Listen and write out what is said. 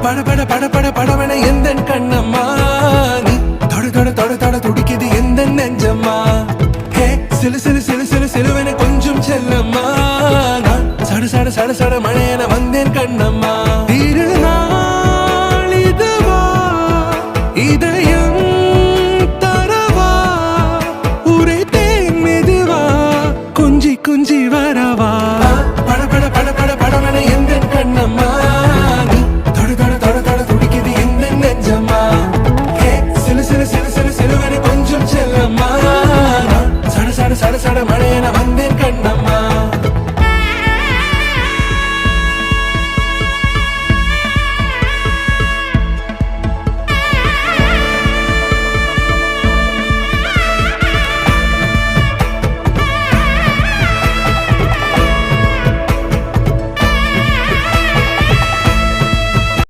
பட பட பட பட படவன எந்த கண்ணம்மா நீ தொட தொட தொட தொட துடிக்குது எந்த நெஞ்சம்மா ஹே சிலு சிலு சிலு சிலு சிலுவன கொஞ்சம் செல்லம்மா நான் சட சட சட சட மழை